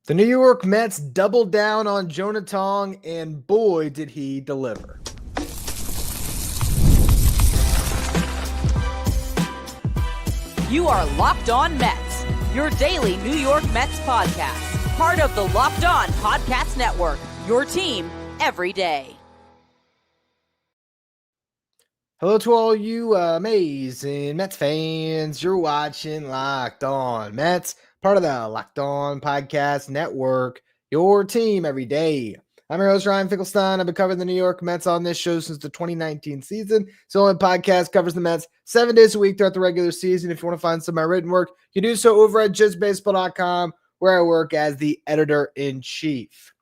The New York Mets doubled down on Jonah Tong, and boy, did he deliver. You are Locked On Mets, your daily New York Mets podcast. Part of the Locked On Podcast Network, your team every day. Hello to all you amazing Mets fans. You're watching Locked On Mets, part of the Locked On Podcast Network, your team every day. I'm your host, Ryan Finkelstein. I've been covering the New York Mets on this show since the 2019 season. It's the only podcast covers the Mets 7 days a week throughout the regular season. If you want to find some of my written work, you do so over at justbaseball.com, where I work as the editor-in-chief.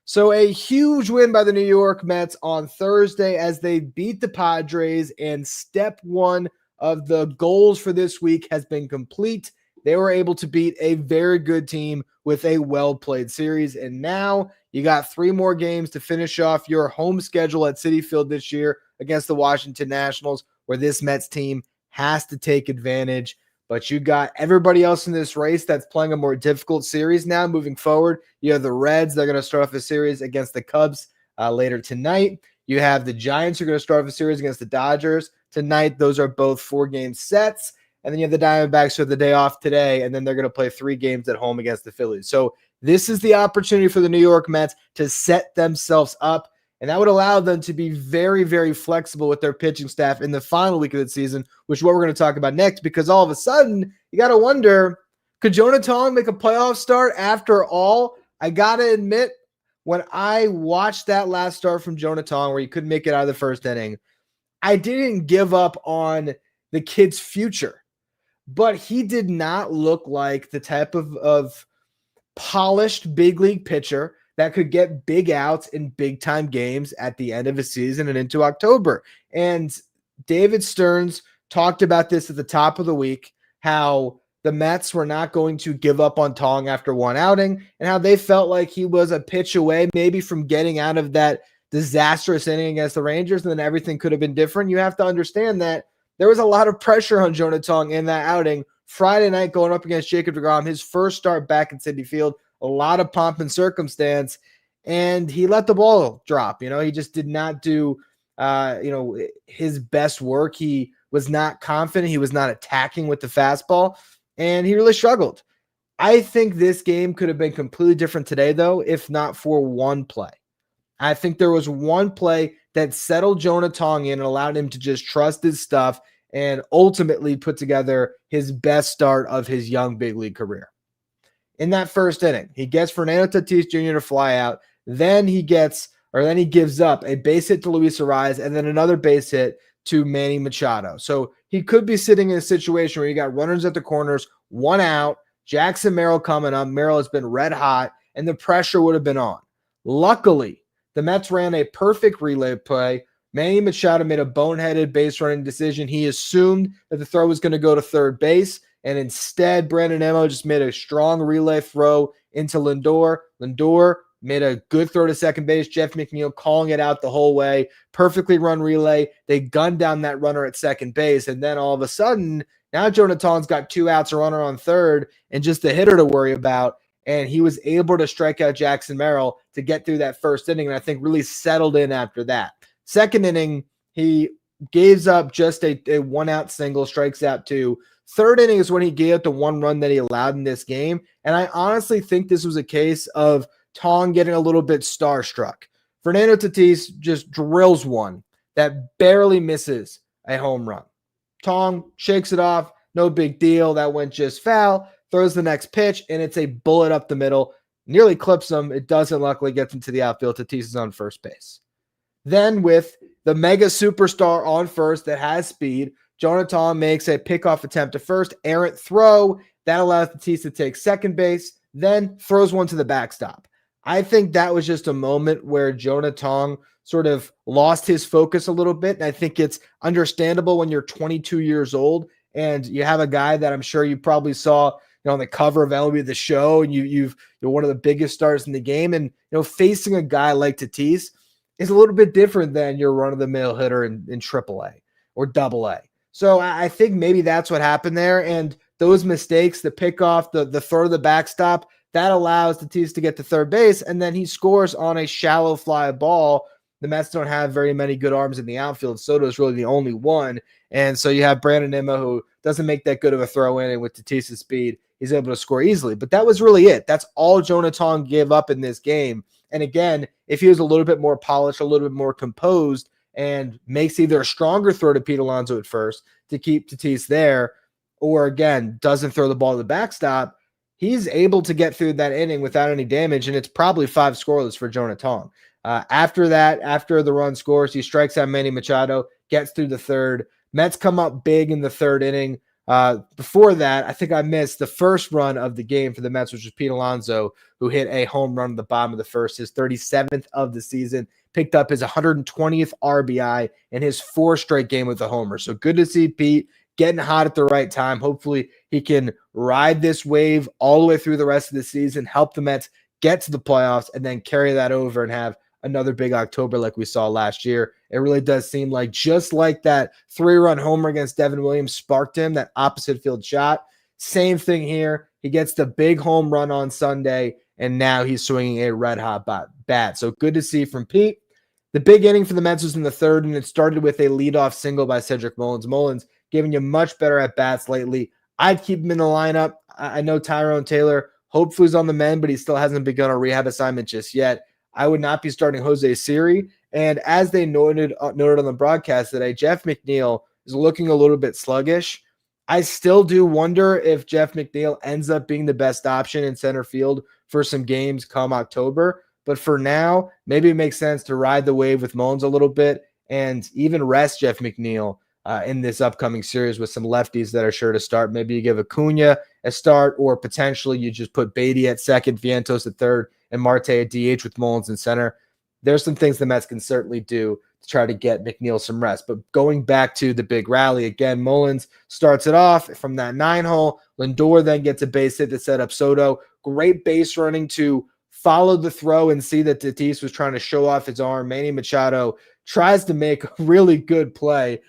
So a huge win by the New York Mets on Thursday as they beat the Padres, and step one of the goals for this week has been complete. They were able to beat a very good team with a well-played series, and now you got 3 more games to finish off your home schedule at Citi Field this year against the Washington Nationals, where this Mets team has to take advantage. But you got everybody else in this race that's playing a more difficult series now moving forward. You have the Reds. They're going to start off a series against the Cubs later tonight. You have the Giants who are going to start off a series against the Dodgers tonight. Those are both 4-game sets. And then you have the Diamondbacks who have the day off today, and then they're going to play 3 games at home against the Phillies. So this is the opportunity for the New York Mets to set themselves up, and that would allow them to be very, very flexible with their pitching staff in the final week of the season, which is what we're going to talk about next, because all of a sudden, you got to wonder, could Jonah Tong make a playoff start after all? I got to admit, when I watched that last start from Jonah Tong where he couldn't make it out of the first inning, I didn't give up on the kid's future, but he did not look like the type of polished big league pitcher that could get big outs in big time games at the end of a season and into October. And David Stearns talked about this at the top of the week, how the Mets were not going to give up on Tong after one outing, and how they felt like he was a pitch away maybe from getting out of that disastrous inning against the Rangers, and then everything could have been different. You have to understand that there was a lot of pressure on Jonah Tong in that outing. Friday night going up against Jacob deGrom, hhis first start back at Citi Field, a lot of pomp and circumstance, and he let the ball drop. He just did not do, his best work. He was not confident. He was not attacking with the fastball, and he really struggled. I think this game could have been completely different today, though, if not for one play. I think there was one play that settled Jonah Tong in and allowed him to just trust his stuff and ultimately put together his best start of his young big league career. In that first inning, he gets Fernando Tatis Jr. to fly out. Then he gives up a base hit to Luis Ariz and then another base hit to Manny Machado. So he could be sitting in a situation where you got runners at the corners, 1 out, Jackson Merrill coming up. Merrill has been red hot, and the pressure would have been on. Luckily, the Mets ran a perfect relay play. Manny Machado made a boneheaded base running decision. He assumed that the throw was going to go to third base, and instead, Brandon Nimmo just made a strong relay throw into Lindor. Lindor made a good throw to second base. Jeff McNeil calling it out the whole way. Perfectly run relay. They gunned down that runner at second base, and then all of a sudden, now Jonah Tong's got 2 outs, a runner on third, and just a hitter to worry about. And he was able to strike out Jackson Merrill to get through that first inning, and I think really settled in after that. Second inning, he gives up just a 1-out single, strikes out 2. Third inning is when he gave up the 1 run that he allowed in this game, and I honestly think this was a case of Tong getting a little bit starstruck. Fernando Tatis just drills one that barely misses a home run. Tong shakes it off, no big deal, that went just foul. Throws the next pitch, and it's a bullet up the middle. Nearly clips him. It doesn't, luckily gets into the outfield. Tatis is on first base. Then with the mega superstar on first that has speed, Jonah Tong makes a pickoff attempt to first, errant throw. That allows Tatis to take second base, then throws one to the backstop. I think that was just a moment where Jonah Tong sort of lost his focus a little bit, and I think it's understandable when you're 22 years old and you have a guy that I'm sure you probably saw on the cover of MLB The Show, and you're one of the biggest stars in the game, and facing a guy like Tatis is a little bit different than your run-of-the-mill hitter in AAA or AA. So I think maybe that's what happened there, and those mistakes, the pickoff, the throw to the backstop, That allows Tatis to get to third base, and then he scores on a shallow fly ball. The Mets don't have very many good arms in the outfield. Soto is really the only one. And so you have Brandon Nimmo, who doesn't make that good of a throw in, and with Tatis' speed, he's able to score easily. But that was really it. That's all Jonah Tong gave up in this game. And again, if he was a little bit more polished, a little bit more composed, and makes either a stronger throw to Pete Alonso at first to keep Tatis there, or again, doesn't throw the ball to the backstop, he's able to get through that inning without any damage, and it's probably 5 scoreless for Jonah Tong. After that, after the run scores, he strikes out Manny Machado, gets through the third. Mets come up big in the third inning. Before that, I think I missed the first run of the game for the Mets, which was Pete Alonso, who hit a home run at the bottom of the first, his 37th of the season, picked up his 120th RBI in his 4th straight game with a homer. So good to see Pete getting hot at the right time. Hopefully he can ride this wave all the way through the rest of the season, help the Mets get to the playoffs, and then carry that over and have another big October like we saw last year. It really does seem like just like that 3-run homer against Devin Williams sparked him, that opposite field shot. Same thing here. He gets the big home run on Sunday, and now he's swinging a red-hot bat. So good to see from Pete. The big inning for the Mets was in the third, and it started with a leadoff single by Cedric Mullins. Mullins giving you much better at-bats lately. I'd keep him in the lineup. I know Tyrone Taylor hopefully is on the mend, but he still hasn't begun a rehab assignment just yet. I would not be starting Jose Siri. And as they noted on the broadcast today, Jeff McNeil is looking a little bit sluggish. I still do wonder if Jeff McNeil ends up being the best option in center field for some games come October. But for now, maybe it makes sense to ride the wave with Mullins a little bit and even rest Jeff McNeil in this upcoming series with some lefties that are sure to start. Maybe you give Acuna a start, or potentially you just put Beatty at second, Vientos at third, and Marte at DH with Mullins in center. There's some things the Mets can certainly do to try to get McNeil some rest. But going back to the big rally, again, Mullins starts it off from that 9-hole. Lindor then gets a base hit to set up Soto. Great base running to follow the throw and see that Tatis was trying to show off his arm. Manny Machado tries to make a really good play,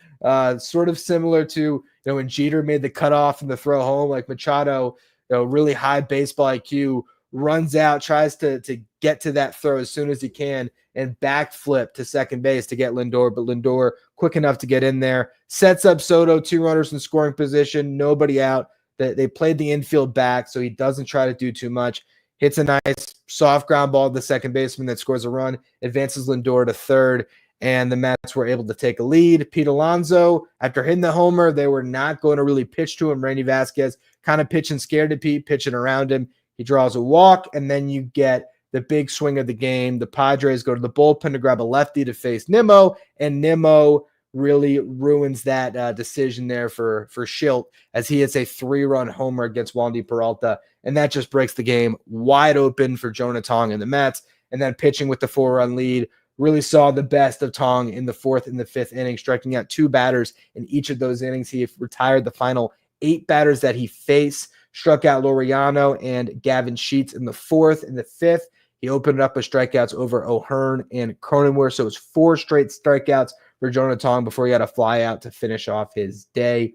sort of similar to when Jeter made the cutoff and the throw home. Like Machado, really high baseball IQ, runs out, tries to get to that throw as soon as he can, and backflip to second base to get Lindor. But Lindor, quick enough to get in there, sets up Soto, 2 runners in scoring position, nobody out. They played the infield back, so he doesn't try to do too much. Hits a nice soft ground ball to the second baseman that scores a run, advances Lindor to third, and the Mets were able to take a lead. Pete Alonso, after hitting the homer, they were not going to really pitch to him. Randy Vasquez kind of pitching scared to Pete, pitching around him. He draws a walk, and then you get the big swing of the game. The Padres go to the bullpen to grab a lefty to face Nimmo, and Nimmo really ruins that decision there for Schilt as he hits a 3-run homer against Wandy Peralta, and that just breaks the game wide open for Jonah Tong and the Mets. And then pitching with the 4-run lead, really saw the best of Tong in the 4th and the 5th inning, striking out 2 batters in each of those innings. He retired the final 8 batters that he faced, struck out Laureano and Gavin Sheets in the 4th and the 5th. He opened it up with strikeouts over O'Hearn and Cronenworth, so it was 4 straight strikeouts for Jonah Tong before he had a fly out to finish off his day.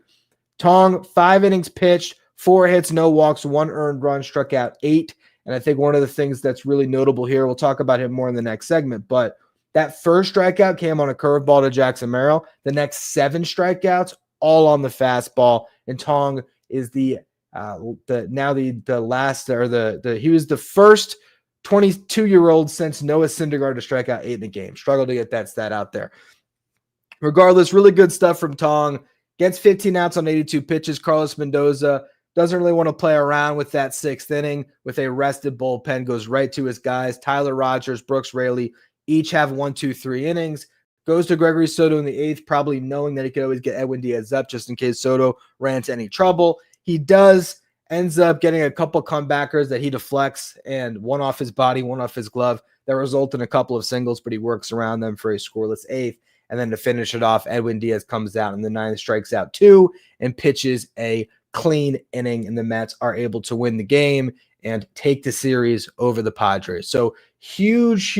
Tong, 5 innings pitched, 4 hits, no walks, 1 earned run, struck out 8. And I think one of the things that's really notable here, we'll talk about him more in the next segment, but that first strikeout came on a curveball to Jackson Merrill. The next 7 strikeouts, all on the fastball. And Tong is he was the first 22-year-old since Noah Syndergaard to strike out 8 in a game. Struggled to get that stat out there. Regardless, really good stuff from Tong. Gets 15 outs on 82 pitches. Carlos Mendoza doesn't really want to play around with that 6th inning with a rested bullpen. Goes right to his guys. Tyler Rogers, Brooks Raley, each have 1, 2, 3 innings. Goes to Gregory Soto in the 8th, probably knowing that he could always get Edwin Diaz up just in case Soto ran into any trouble. He ends up getting a couple comebackers that he deflects, and one off his body, one off his glove, that result in a couple of singles, but he works around them for a scoreless 8th. And then to finish it off, Edwin Diaz comes out in the 9th, strikes out 2, and pitches a clean inning, and the Mets are able to win the game and take the series over the Padres. So huge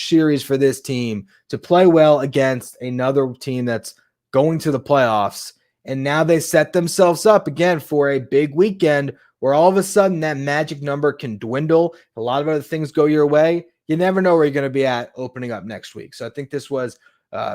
series for this team to play well against another team that's going to the playoffs. And now they set themselves up again for a big weekend where all of a sudden that magic number can dwindle. A lot of other things go your way. You never know where you're going to be at opening up next week. So I think this was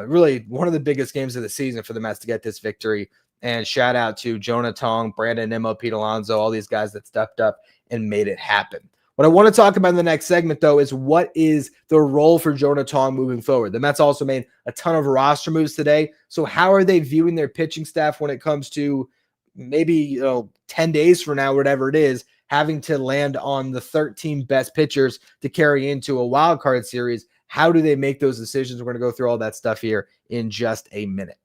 really one of the biggest games of the season for the Mets to get this victory. And shout out to Jonah Tong, Brandon Nimmo, Pete Alonso, all these guys that stepped up and made it happen. What I want to talk about in the next segment, though, is what is the role for Jonah Tong moving forward. The Mets also made a ton of roster moves today. So how are they viewing their pitching staff when it comes to maybe 10 days from now, whatever it is, having to land on the 13 best pitchers to carry into a wild card series? How do they make those decisions? We're going to go through all that stuff here in just a minute.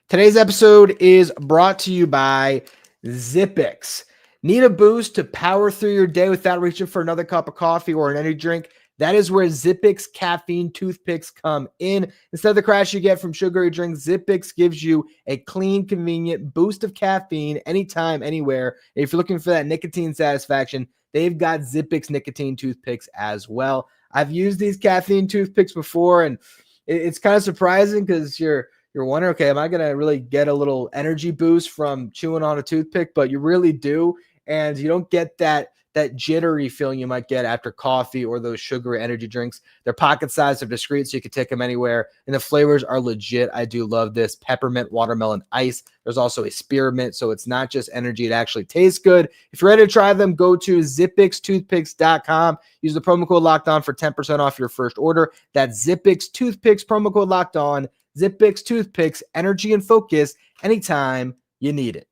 Today's episode is brought to you by Zippix. Need a boost to power through your day without reaching for another cup of coffee or an energy drink? That is where Zippix caffeine toothpicks come in. Instead of the crash you get from sugary drinks, Zippix gives you a clean, convenient boost of caffeine anytime, anywhere. And if you're looking for that nicotine satisfaction, they've got Zippix nicotine toothpicks as well. I've used these caffeine toothpicks before, and it's kind of surprising because you're wondering, okay, am I going to really get a little energy boost from chewing on a toothpick? But you really do, and you don't get that jittery feeling you might get after coffee or those sugary energy drinks. They're pocket sized, they're discreet, so you can take them anywhere, and the flavors are legit. I do love this peppermint watermelon ice. There's also a spearmint, so it's not just energy, it actually tastes good. If you're ready to try them, go to zippixtoothpicks.com. Use the promo code LOCKEDON for 10% off your first order. That's Zippix Toothpicks, promo code LOCKEDON. Zippix Toothpicks, energy and focus anytime you need it.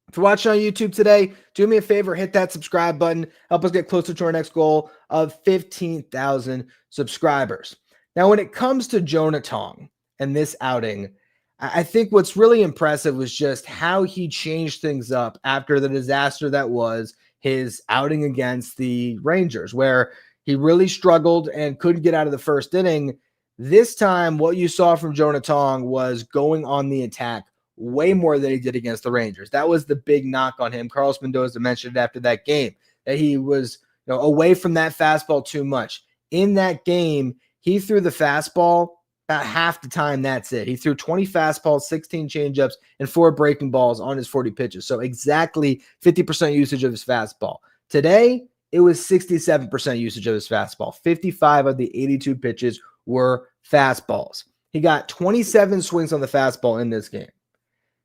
If you're watching on YouTube today, do me a favor, hit that subscribe button. Help us get closer to our next goal of 15,000 subscribers. Now, when it comes to Jonah Tong and this outing, I think what's really impressive was just how he changed things up after the disaster that was his outing against the Rangers, where he really struggled and couldn't get out of the first inning. This time, what you saw from Jonah Tong was going on the attack way more than he did against the Rangers. That was the big knock on him. Carlos Mendoza mentioned it after that game, that he was away from that fastball too much. In that game, he threw the fastball about half the time. That's it. He threw 20 fastballs, 16 changeups, and 4 breaking balls on his 40 pitches. So exactly 50% usage of his fastball. Today, it was 67% usage of his fastball. 55 of the 82 pitches were fastballs. He got 27 swings on the fastball in this game.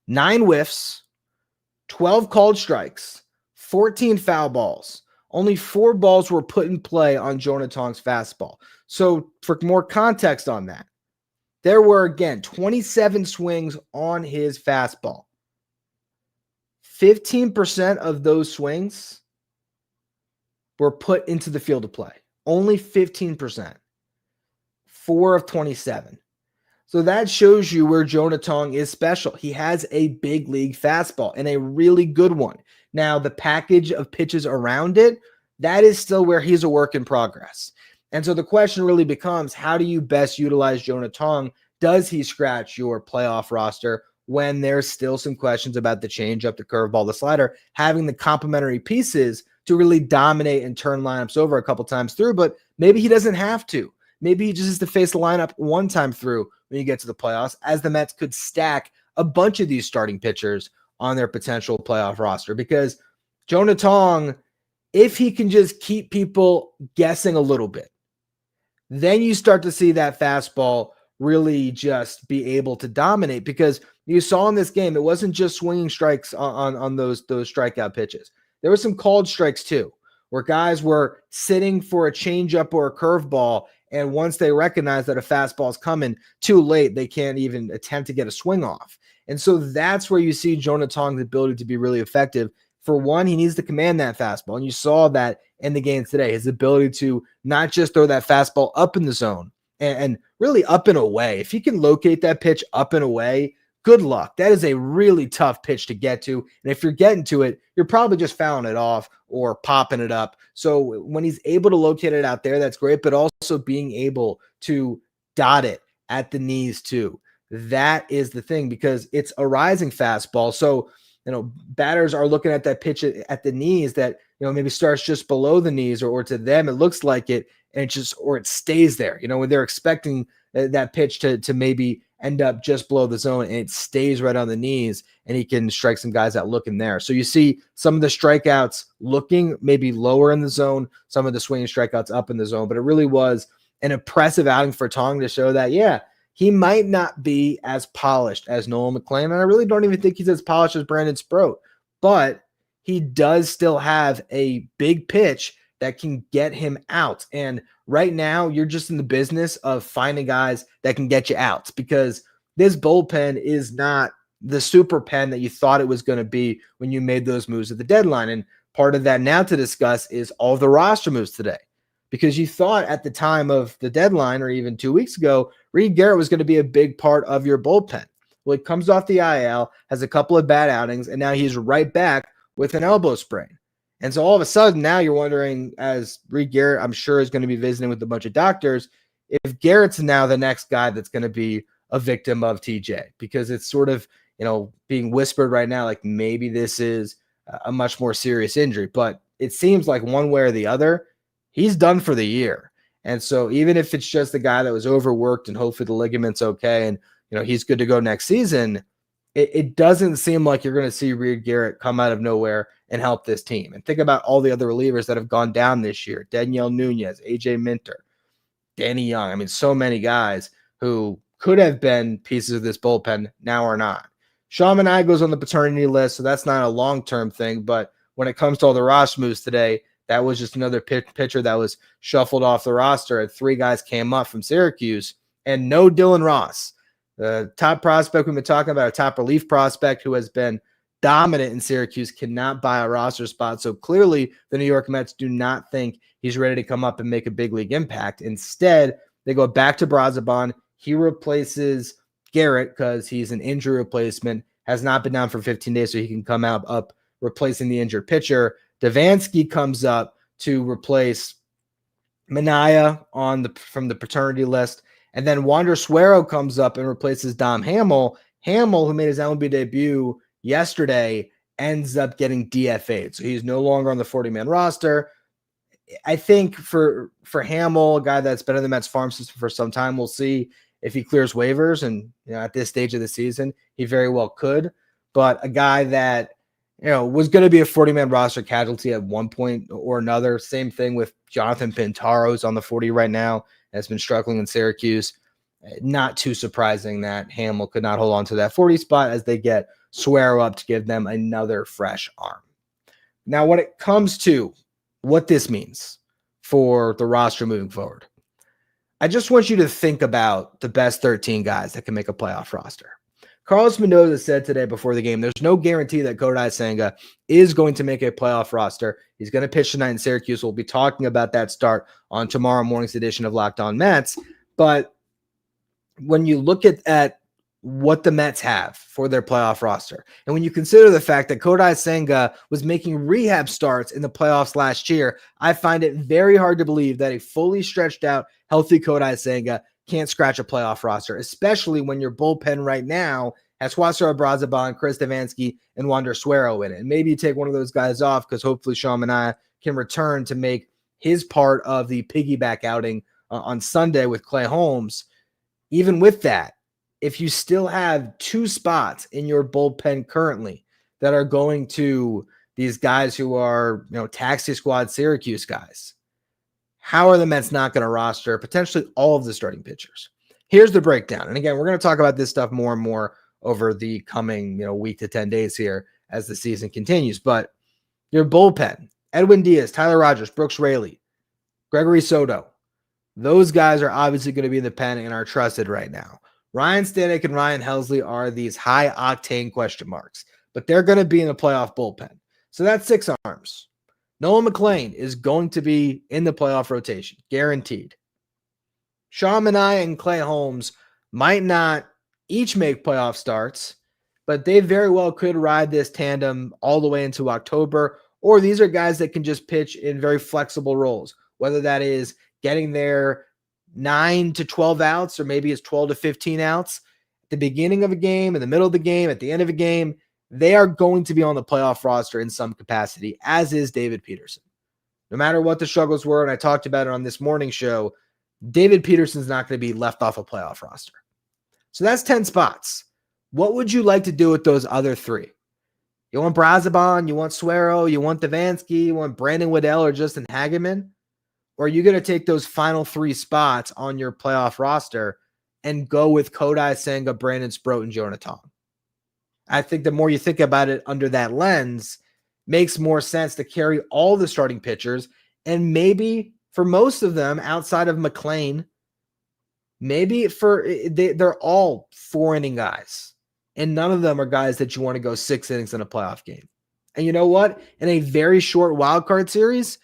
9 whiffs, 12 called strikes, 14 foul balls. Only 4 balls were put in play on Jonah Tong's fastball. So for more context on that, there were, again, 27 swings on his fastball. 15% of those swings were put into the field of play. Only 15%. 4 of 27. So that shows you where Jonah Tong is special. He has a big league fastball and a really good one. Now, the package of pitches around it, that is still where he's a work in progress. And so the question really becomes, how do you best utilize Jonah Tong? Does he scratch your playoff roster when there's still some questions about the changeup, the curveball, the slider, having the complementary pieces to really dominate and turn lineups over a couple times through? But maybe he doesn't have to. Maybe he just has to face the lineup one time through when you get to the playoffs, as the Mets could stack a bunch of these starting pitchers on their potential playoff roster. Because Jonah Tong, if he can just keep people guessing a little bit, then you start to see that fastball really just be able to dominate. Because you saw in this game, it wasn't just swinging strikes on those strikeout pitches. There were some called strikes too, where guys were sitting for a changeup or a curveball, and once they recognize that a fastball is coming too late, they can't even attempt to get a swing off. And so that's where you see Jonah Tong's ability to be really effective. For one, he needs to command that fastball. And you saw that in the game today, his ability to not just throw that fastball up in the zone and really up and away. If he can locate that pitch up and away, good luck. That is a really tough pitch to get to. And if you're getting to it, you're probably just fouling it off or popping it up. So when he's able to locate it out there, that's great. But also being able to dot it at the knees too. That is the thing, because it's a rising fastball. So, batters are looking at that pitch at the knees that, maybe starts just below the knees, or to them, it looks like it, and it stays there, when they're expecting that pitch to maybe end up just below the zone and it stays right on the knees, and he can strike some guys out looking there. So you see some of the strikeouts looking maybe lower in the zone, some of the swinging strikeouts up in the zone, but it really was an impressive outing for Tong to show that, yeah, he might not be as polished as Nolan McLean, and I really don't even think he's as polished as Brandon Sproat, but he does still have a big pitch that can get him out. And right now, you're just in the business of finding guys that can get you out, because this bullpen is not the super pen that you thought it was going to be when you made those moves at the deadline. And part of that now to discuss is all the roster moves today, because you thought at the time of the deadline, or even 2 weeks ago, Reed Garrett was going to be a big part of your bullpen. Well, he comes off the IL, has a couple of bad outings, and now he's right back with an elbow sprain. And so all of a sudden now you're wondering, as Reed Garrett, I'm sure, is going to be visiting with a bunch of doctors, if Garrett's now the next guy that's going to be a victim of TJ, because it's sort of, being whispered right now, like maybe this is a much more serious injury, but it seems like one way or the other, he's done for the year. And so even if it's just the guy that was overworked and hopefully the ligament's okay and, he's good to go next season, it doesn't seem like you're going to see Reed Garrett come out of nowhere and help this team. And think about all the other relievers that have gone down this year: Daniel Nunez, AJ Minter, Danny Young. I mean, so many guys who could have been pieces of this bullpen now are not. Sean Manaea goes on the paternity list, so that's not a long-term thing. But when it comes to all the roster moves today, that was just another pitcher that was shuffled off the roster. And 3 guys came up from Syracuse, and no Dylan Ross, the top prospect we've been talking about, a top relief prospect who has been dominant in Syracuse, cannot buy a roster spot. So clearly the New York Mets do not think he's ready to come up and make a big league impact. Instead, they go back to Brazoban. He replaces Garrett because he's an injury replacement, has not been down for 15 days, so he can come out up replacing the injured pitcher. Devansky comes up to replace Manaea from the paternity list. And then Wander Suero comes up and replaces Dom Hamill. Hamill, who made his MLB debut yesterday, ends up getting DFA'd. So he's no longer on the 40-man roster. I think for Hamill, a guy that's been in the Mets farm system for some time, we'll see if he clears waivers. And at this stage of the season, he very well could. But a guy that was going to be a 40-man roster casualty at one point or another. Same thing with Jonathan Pintaro, who's on the 40 right now, has been struggling in Syracuse. Not too surprising that Hamill could not hold on to that 40 spot as they get Suero up to give them another fresh arm. Now, when it comes to what this means for the roster moving forward, I just want you to think about the best 13 guys that can make a playoff roster. Carlos Mendoza said today before the game, there's no guarantee that Kodai Senga is going to make a playoff roster. He's going to pitch tonight in Syracuse. We'll be talking about that start on tomorrow morning's edition of Locked On Mets. But when you look at what the Mets have for their playoff roster, and when you consider the fact that Kodai Senga was making rehab starts in the playoffs last year, I find it very hard to believe that a fully stretched out, healthy Kodai Senga can't scratch a playoff roster, especially when your bullpen right now has Huascar Brazoban, Chris Devansky, and Wander Suero in it. And maybe you take one of those guys off because hopefully Sean Manaea can return to make his part of the piggyback outing on Sunday with Clay Holmes. Even with that, if you still have 2 spots in your bullpen currently that are going to these guys who are, taxi squad Syracuse guys, how are the Mets not going to roster potentially all of the starting pitchers? Here's the breakdown. And again, we're going to talk about this stuff more and more over the coming, week to 10 days here as the season continues. But your bullpen, Edwin Diaz, Tyler Rogers, Brooks Raley, Gregory Soto, those guys are obviously going to be in the pen and are trusted right now. Ryan Stanek and Ryan Helsley are these high-octane question marks, but they're going to be in the playoff bullpen. So that's 6 arms. Nolan McLean is going to be in the playoff rotation, guaranteed. Sean Manaea and Clay Holmes might not each make playoff starts, but they very well could ride this tandem all the way into October, or these are guys that can just pitch in very flexible roles, whether that is getting their 9 to 12 outs, or maybe it's 12 to 15 outs at the beginning of a game, in the middle of the game, at the end of a game. They are going to be on the playoff roster in some capacity, as is David Peterson. No matter what the struggles were, and I talked about it on this morning show, David Peterson's not going to be left off a playoff roster. So that's 10 spots. What would you like to do with those other 3? You want Brazaban, you want Suero, you want Devansky, you want Brandon Waddell or Justin Hageman? Or are you going to take those final 3 spots on your playoff roster and go with Kodai Senga, Brandon Sproat, and Jonah Tong? I think the more you think about it under that lens, makes more sense to carry all the starting pitchers. And maybe for most of them, outside of McLean, maybe they're all 4-inning guys. And none of them are guys that you want to go 6 innings in a playoff game. And you know what? In a very short wild card series,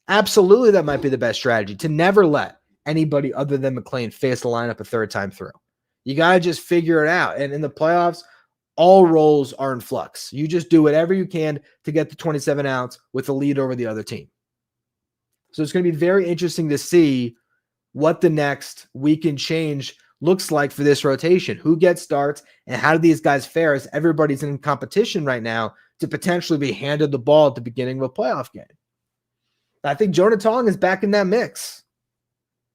absolutely that might be the best strategy, to never let anybody other than McLean face the lineup a third time through. You got to just figure it out. And in the playoffs, all roles are in flux. You just do whatever you can to get the 27 outs with a lead over the other team. So it's going to be very interesting to see what the next week and change looks like for this rotation. Who gets starts and how do these guys fare as everybody's in competition right now to potentially be handed the ball at the beginning of a playoff game. I think Jonah Tong is back in that mix.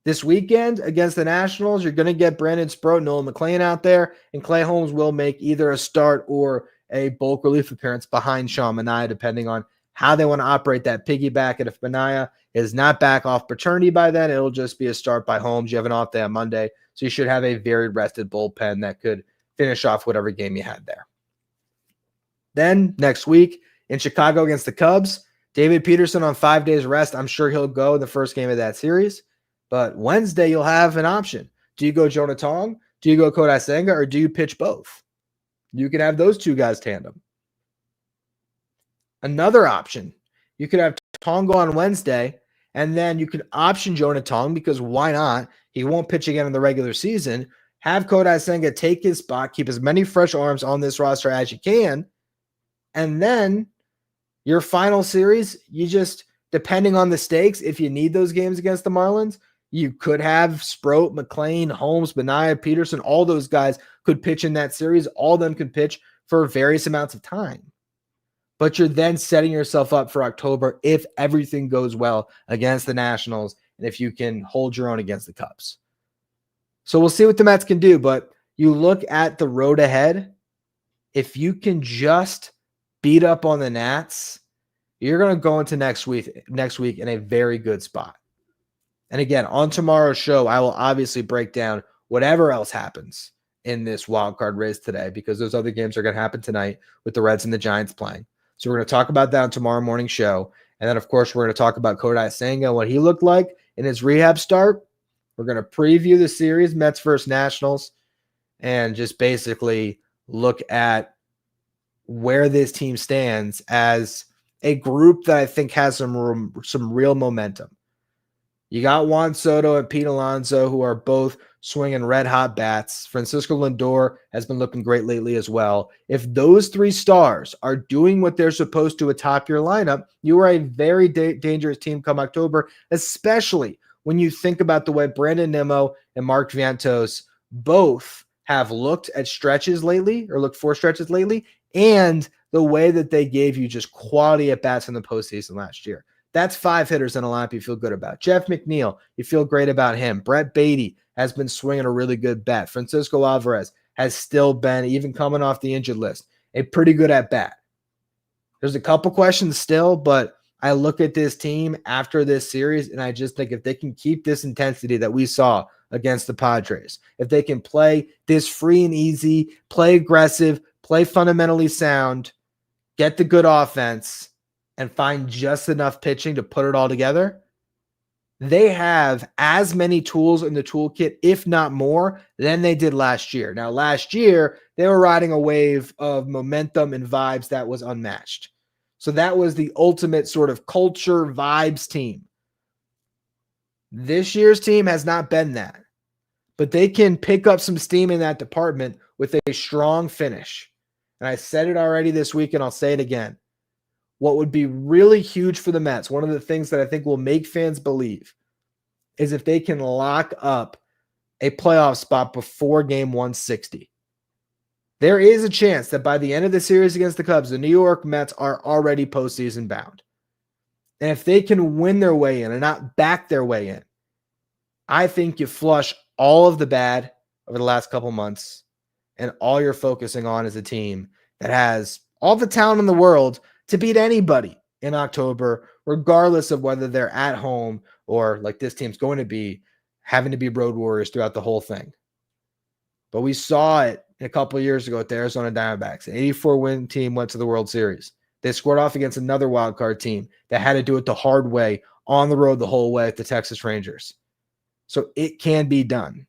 This weekend against the Nationals, you're going to get Brandon Sproat, Nolan McLean out there, and Clay Holmes will make either a start or a bulk relief appearance behind Sean Manaea, depending on how they want to operate that piggyback. And if Manaea is not back off paternity by then, it'll just be a start by Holmes. You have an off day on Monday, so you should have a very rested bullpen that could finish off whatever game you had there. Then next week in Chicago against the Cubs, David Peterson on 5 days rest. I'm sure he'll go in the first game of that series. But Wednesday, you'll have an option. Do you go Jonah Tong? Do you go Kodai Senga? Or do you pitch both? You could have those 2 guys tandem. Another option, you could have Tong go on Wednesday, and then you could option Jonah Tong, because why not? He won't pitch again in the regular season. Have Kodai Senga take his spot, keep as many fresh arms on this roster as you can, and then your final series, you just, depending on the stakes, if you need those games against the Marlins, you could have Sproat, McLean, Holmes, Manaea, Peterson. All those guys could pitch in that series. All of them could pitch for various amounts of time. But you're then setting yourself up for October if everything goes well against the Nationals and if you can hold your own against the Cubs. So we'll see what the Mets can do. But you look at the road ahead, if you can just beat up on the Nats, you're going to go into next week in a very good spot. And again, on tomorrow's show, I will obviously break down whatever else happens in this wild card race today, because those other games are going to happen tonight with the Reds and the Giants playing. So we're going to talk about that on tomorrow morning show. And then, of course, we're going to talk about Kodai Senga, what he looked like in his rehab start. We're going to preview the series, Mets versus Nationals, and just basically look at where this team stands as a group that I think has some real momentum. You got Juan Soto and Pete Alonso, who are both swinging red-hot bats. Francisco Lindor has been looking great lately as well. If those 3 stars are doing what they're supposed to atop your lineup, you are a very dangerous team come October, especially when you think about the way Brandon Nimmo and Mark Vientos both have looked at stretches lately, or looked for stretches lately, and the way that they gave you just quality at-bats in the postseason last year. That's 5 hitters in a lineup you feel good about. Jeff McNeil, you feel great about him. Brett Beatty has been swinging a really good bat. Francisco Alvarez has still been, even coming off the injured list, a pretty good at-bat. There's a couple questions still, but I look at this team after this series, and I just think if they can keep this intensity that we saw against the Padres, if they can play this free and easy, play aggressive, play fundamentally sound, get the good offense, and find just enough pitching to put it all together, they have as many tools in the toolkit, if not more, than they did last year. Now, last year, they were riding a wave of momentum and vibes that was unmatched. So that was the ultimate sort of culture vibes team. This year's team has not been that, but they can pick up some steam in that department with a strong finish. And I said it already this week, and I'll say it again. What would be really huge for the Mets, one of the things that I think will make fans believe, is if they can lock up a playoff spot before game 160. There is a chance that by the end of the series against the Cubs, the New York Mets are already postseason bound. And if they can win their way in and not back their way in, I think you flush all of the bad over the last couple months, and all you're focusing on is a team that has all the talent in the world to beat anybody in October, regardless of whether they're at home or, like this team's going to be, having to be road warriors throughout the whole thing. But we saw it a couple of years ago with the Arizona Diamondbacks. An 84-win team went to the World Series. They scored off against another wild card team that had to do it the hard way, on the road the whole way, at the Texas Rangers. So it can be done.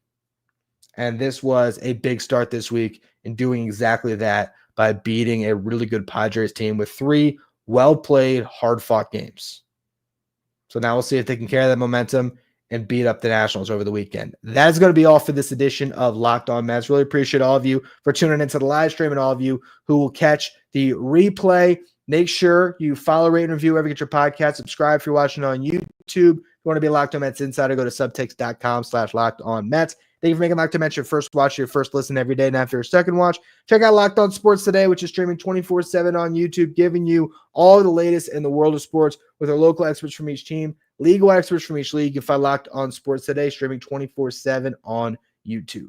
And this was a big start this week in doing exactly that by beating a really good Padres team with 3 well-played, hard-fought games. So now we'll see if they can carry that momentum and beat up the Nationals over the weekend. That's going to be all for this edition of Locked On Mets. Really appreciate all of you for tuning into the live stream and all of you who will catch the replay. Make sure you follow, rate, and review wherever you get your podcast. Subscribe if you're watching on YouTube. If you want to be a Locked On Mets insider, go to subtext.com/LockedOnMets. Thank you for making Locked On Mets your first watch, your first listen every day. And after your second watch, check out Locked On Sports Today, which is streaming 24/7 on YouTube, giving you all the latest in the world of sports with our local experts from each team, legal experts from each league. You can find Locked On Sports Today streaming 24/7 on YouTube.